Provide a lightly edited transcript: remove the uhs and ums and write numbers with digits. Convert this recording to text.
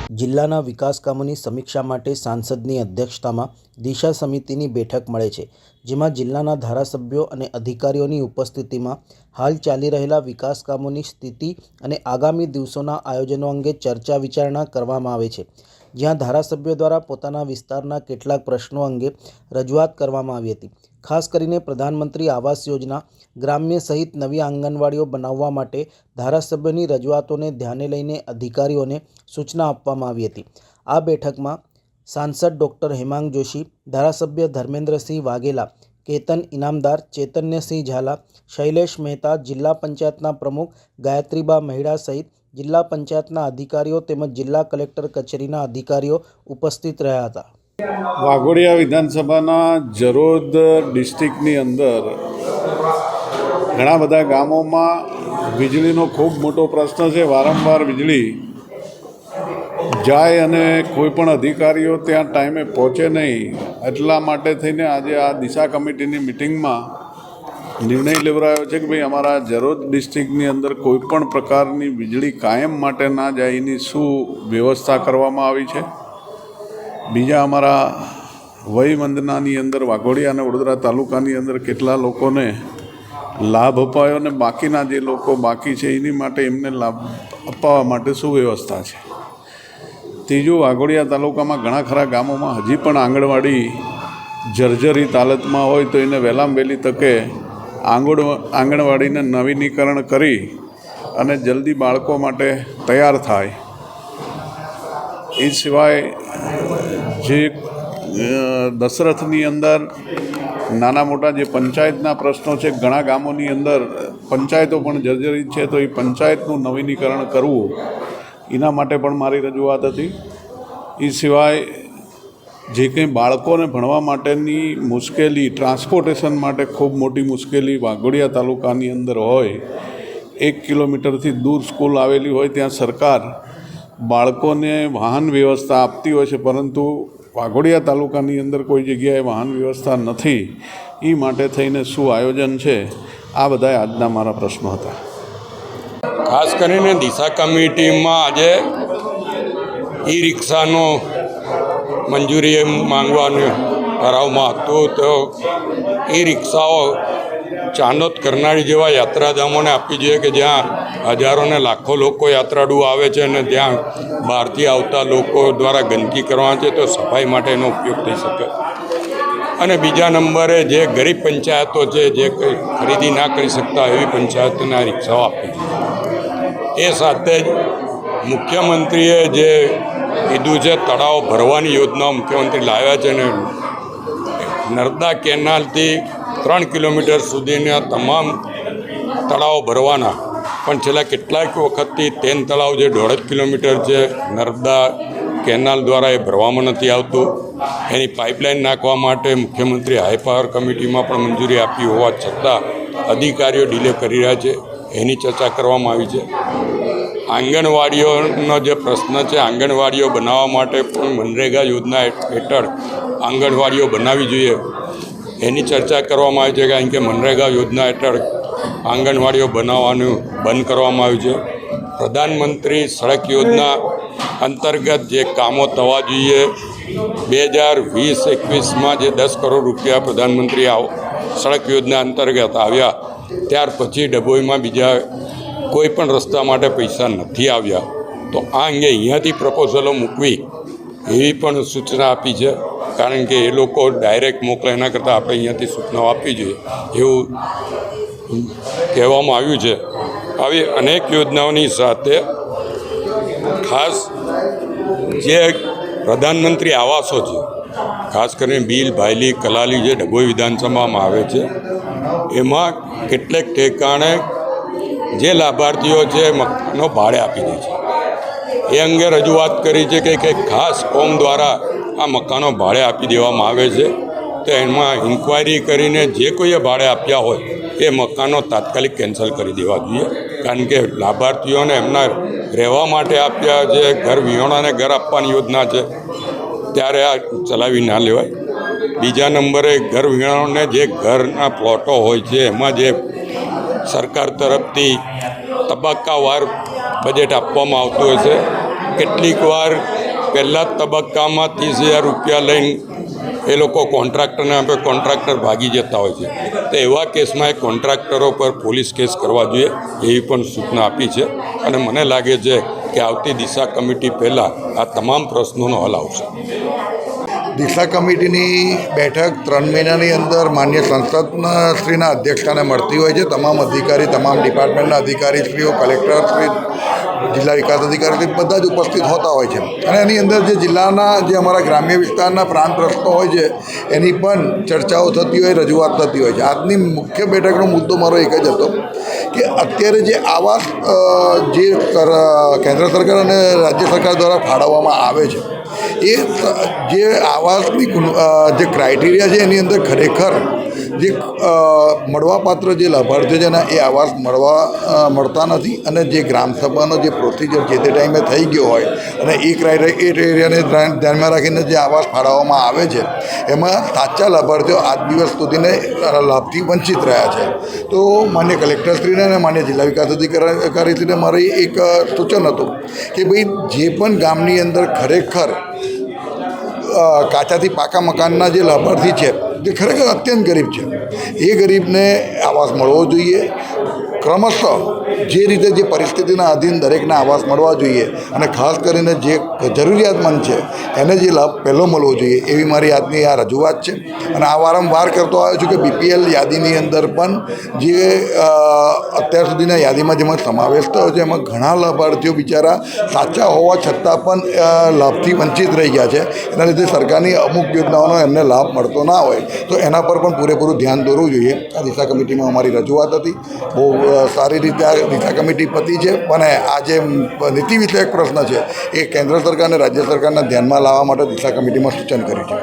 જિલ્લાના વિકાસ કામોની સમીક્ષા માટે સાંસદની અધ્યક્ષતામાં દિશા સમિતિની બેઠક મળે છે, જેમાં જિલ્લાના ધારાસભ્યો અને અધિકારીઓની ઉપસ્થિતિમાં હાલ ચાલી રહેલા વિકાસ કામોની સ્થિતિ અને આગામી દિવસોના આયોજનો અંગે ચર્ચા વિચારણા કરવામાં આવે છે. જ્યાં ધારાસભ્યો દ્વારા પોતાના વિસ્તારના કેટલાક પ્રશ્નો અંગે રજૂઆત કરવામાં આવી હતી. ખાસ કરીને પ્રધાનમંત્રી આવાસ યોજના, ગ્રામ્ય સહિત નવી આંગણવાડીઓ બનાવવા માટે ધારાસભ્યોની રજૂઆતોને ધ્યાને લઈને અધિકારીઓને સૂચના આપવામાં આવી હતી. આ બેઠકમાં સાંસદ ડૉક્ટર હેમાંગ જોશી, ધારાસભ્ય ધર્મેન્દ્રસિંહ વાઘેલા, કેતન ઇનામદાર, ચૈતન્યસિંહ ઝાલા, શૈલેષ મહેતા, જિલ્લા પંચાયતના પ્રમુખ ગાયત્રીબા મહેડા સહિત જિલ્લા પંચાયતના અધિકારીઓ તેમજ જિલ્લા કલેક્ટર કચેરીના અધિકારીઓ ઉપસ્થિત રહ્યા હતા. વાઘોડિયા વિધાનસભાના જરોદ ડિસ્ટ્રિક્ટની અંદર ઘણા બધા ગામોમાં વીજળીનો ખૂબ મોટો પ્રશ્ન છે. વારંવાર વીજળી જાય અને કોઈ પણ અધિકારીઓ ત્યાં ટાઈમે પહોંચે નહીં. એટલા માટે થઈને આજે આ દિશા કમિટીની મિટિંગમાં નિર્ણય લેવડાયો છે કે ભાઈ અમારા જરોદ ડિસ્ટ્રિક્ટની અંદર કોઈ પણ પ્રકારની વીજળી કાયમ માટે ના જાય એની શું વ્યવસ્થા કરવામાં આવી છે. બીજા અમારા વયવંદનાની અંદર વાઘોડિયા અને વડોદરા તાલુકાની અંદર કેટલા લોકોને લાભ અપાયો અને બાકીના જે લોકો બાકી છે એની માટે એમને લાભ અપાવવા માટે શું વ્યવસ્થા છે. ત્રીજું, વાઘોડિયા તાલુકામાં ઘણા ખરા ગામોમાં હજી પણ આંગણવાડી જર્જરિત હાલતમાં હોય તો એને વહેલામાં વહેલી તકે આંગણવાડીને નવીનીકરણ કરી અને જલ્દી બાળકો માટે તૈયાર થાય. એ સિવાય જે દશરથની અંદર નાના મોટા જે પંચાયતના પ્રશ્નો છે, ઘણા ગામોની અંદર પંચાયતો પણ જર્જરિત છે, તો એ પંચાયતનું નવીનીકરણ કરવું એના માટે પણ મારી રજૂઆત હતી. એ સિવાય જે કંઈ બાળકોને ભણવા માટેની મુશ્કેલી, ટ્રાન્સપોર્ટેશન માટે ખૂબ મોટી મુશ્કેલી વાઘોડિયા તાલુકાની અંદર હોય, 1 કિલોમીટરથી દૂર સ્કૂલ આવેલી હોય ત્યાં સરકાર બાળકોને વાહન વ્યવસ્થા આપતી હોય છે, પરંતુ વાઘોડિયા તાલુકાની અંદર કોઈ જગ્યાએ વાહન વ્યવસ્થા નથી. એ માટે થઈને શું આયોજન છે, આ બધા આજના મારા પ્રશ્નો હતા. ખાસ કરીને દિશા કમિટીમાં આજે ઈ રિક્ષાનો મંજૂરી માંગવાનું ઠરાવમાં હતું. તો ઈ રિક્ષાઓ ચાંદોદ કરનાળી જેવા યાત્રાધામોને આપવી જોઈએ કે જ્યાં હજારો ને લાખો લોકો યાત્રાળુ આવે છે અને ત્યાં બહારથી આવતા લોકો દ્વારા ગંદકી કરવાની છે, તો સફાઈ માટે એનો ઉપયોગ થઈ શકે. અને બીજા નંબરે જે ગરીબ પંચાયતો છે, જે કંઈ ખરીદી ના કરી શકતા એવી પંચાયતોના રિક્ષાઓ આપવી જોઈએ. એ સાથે જ મુખ્યમંત્રીએ જે કીધું છે તળાવ ભરવાની યોજના મુખ્યમંત્રી લાવ્યા છે, અને નર્મદા કેનાલથી 3 કિલોમીટર સુધીના તમામ તળાવો ભરવાના, પણ છેલ્લા કેટલાક વખતથી 3 તળાવ જે 1.5 કિલોમીટર છે નર્મદા કેનાલ દ્વારા એ ભરવામાં નથી આવતું. એની પાઇપલાઇન નાખવા માટે મુખ્યમંત્રી હાઈ પાવર કમિટીમાં પણ મંજૂરી આપી હોવા છતાં અધિકારીઓ ડિલે કરી રહ્યા છે. એની ચર્ચા કરવામાં આવી છે. આંગણવાડીઓનો જે પ્રશ્ન છે, આંગણવાડીઓ બનાવવા માટે પણ મનરેગા યોજના હેઠળ આંગણવાડીઓ બનાવવી જોઈએ, એની ચર્ચા કરવામાં આવી છે. કારણ કે મનરેગા યોજના હેઠળ આંગણવાડીઓ બનાવવાનું બંધ કરવામાં આવ્યું છે. પ્રધાનમંત્રી સડક યોજના અંતર્ગત જે કામો થવા જોઈએ, 2020-21માં જે 10 કરોડ રૂપિયા પ્રધાનમંત્રી સડક યોજના અંતર્ગત આવ્યા, ત્યાર પછી ડભોઈમાં બીજા કોઈ પણ રસ્તા માટે પૈસા નથી આવ્યા. તો આ અંગે અહીંયાથી પ્રપોઝલો મૂકવી એવી પણ સૂચના આપી છે. કારણ કે એ લોકો ડાયરેક્ટ મોકલે એના કરતાં આપણે અહીંયાથી સૂચનાઓ આપવી જોઈએ એવું કહેવામાં આવ્યું છે. આવી અનેક યોજનાઓની સાથે ખાસ જે પ્રધાનમંત્રી આવાસો છે, ખાસ કરીને બિલ, ભાયલી, કલાલી જે ડભોઈ વિધાનસભામાં આવે છે, એમાં કેટલેક ઠેકાણે જે લાભાર્થીઓ છે મકાનો ભાડે આપી દે છે. એ અંગે રજૂઆત કરી છે કે કંઈક ખાસ કોમ દ્વારા આ મકાનો ભાડે આપી દેવામાં આવે છે. તો એમાં ઇન્ક્વાયરી કરીને જે કોઈએ ભાડે આપ્યા હોય એ મકાનો તાત્કાલિક કેન્સલ કરી દેવા જોઈએ. કારણ કે લાભાર્થીઓને એમના રહેવા માટે આપ્યા જે ઘર વિહોણાને ઘર આપવાની યોજના છે, ત્યારે આ ચલાવી ના લેવાય. બીજા નંબરે ઘર વિહોણાને જે ઘરના પ્લોટો હોય છે એમાં જે સરકાર તરફથી તબક્કાવાર બજેટ આપવામાં આવતું હોય છે, કેટલીક વાર પહેલા જ તબક્કામાં 30,000 રૂપિયા લઈને એ લોકો કોન્ટ્રાક્ટરને આપે, કોન્ટ્રાક્ટર ભાગી જતા હોય છે. તો એવા કેસમાં એ કોન્ટ્રાક્ટરો પર પોલીસ કેસ કરવા જોઈએ એવી પણ સૂચના આપી છે. અને મને લાગે છે કે આવતી દિશા કમિટી પહેલાં આ તમામ પ્રશ્નોનો હલ આવશે. દિશા કમિટીની બેઠક 3 મહિનાની અંદર માન્ય સંસદના શ્રીના અધ્યક્ષતાને મળતી હોય છે. તમામ અધિકારી, તમામ ડિપાર્ટમેન્ટના અધિકારીશ્રીઓ, કલેક્ટરશ્રી, જિલ્લા વિકાસ અધિકારી બધા જ ઉપસ્થિત હોતા હોય છે. અને એની અંદર જે જિલ્લાના જે અમારા ગ્રામ્ય વિસ્તારના પ્રાંત પ્રશ્નો હોય છે એની પણ ચર્ચાઓ થતી હોય, રજૂઆત થતી હોય છે. આજની મુખ્ય બેઠકનો મુદ્દો મારો એક જ હતો કે અત્યારે જે આવાસ જે કેન્દ્ર સરકાર અને રાજ્ય સરકાર દ્વારા ફાળવવામાં આવે છે એ જે આવાસની જે ક્રાઇટેરિયા છે એની અંદર ખરેખર જે મળવાપાત્ર જે લાભાર્થીઓ છે ને એ આવાસ મળતા નથી. અને જે ગ્રામસભાનો જે પ્રોસિજર જે તે ટાઈમે થઈ ગયો હોય અને એ ક્રાઇટેરિયાને ધ્યાનમાં રાખીને જે આવાસ ફાળવવામાં આવે છે એમાં સાચા લાભાર્થીઓ આજ દિવસ સુધીને લાભથી વંચિત રહ્યા છે. તો માન્ય કલેક્ટરશ્રીને અને માન્ય જિલ્લા વિકાસ અધિકારીશ્રીને મારે એક સૂચન હતું કે ભાઈ જે પણ ગામની અંદર ખરેખર કાચાથી પાકા મકાનના જે લાભાર્થી છે જે ખરેખર અત્યંત ગરીબ છે એ ગરીબને આવાસ મળવો જોઈએ. ક્રમશઃ જે રીતે જે પરિસ્થિતિના અધીન દરેકને આવાસ મળવા જોઈએ અને ખાસ કરીને જે જરૂરિયાતમંદ છે એને જે લાભ પહેલો મળવો જોઈએ એવી મારી આજની આ રજૂઆત છે. અને આ વારંવાર કરતો આવ્યો છું કે BPL યાદીની અંદર પણ જે અત્યાર સુધીના યાદીમાં જેમાં સમાવેશ થયો છે એમાં ઘણા લાભાર્થીઓ બિચારા સાચા હોવા છતાં પણ લાભથી વંચિત રહી ગયા છે. એના લીધે સરકારની અમુક યોજનાઓનો એમને લાભ મળતો ના હોય તો એના પર પણ પૂરેપૂરું ધ્યાન દોરવું જોઈએ. આ દિશા કમિટીમાં અમારી રજૂઆત હતી. બહુ સારી રીતે આ દિશા કમિટી પતી છે. અને આ જે નીતિ વિષયક પ્રશ્ન છે એ કેન્દ્ર સરકાર અને રાજ્ય સરકારના ધ્યાનમાં લાવવા માટે દિશા કમિટીમાં સૂચન કર્યું છે.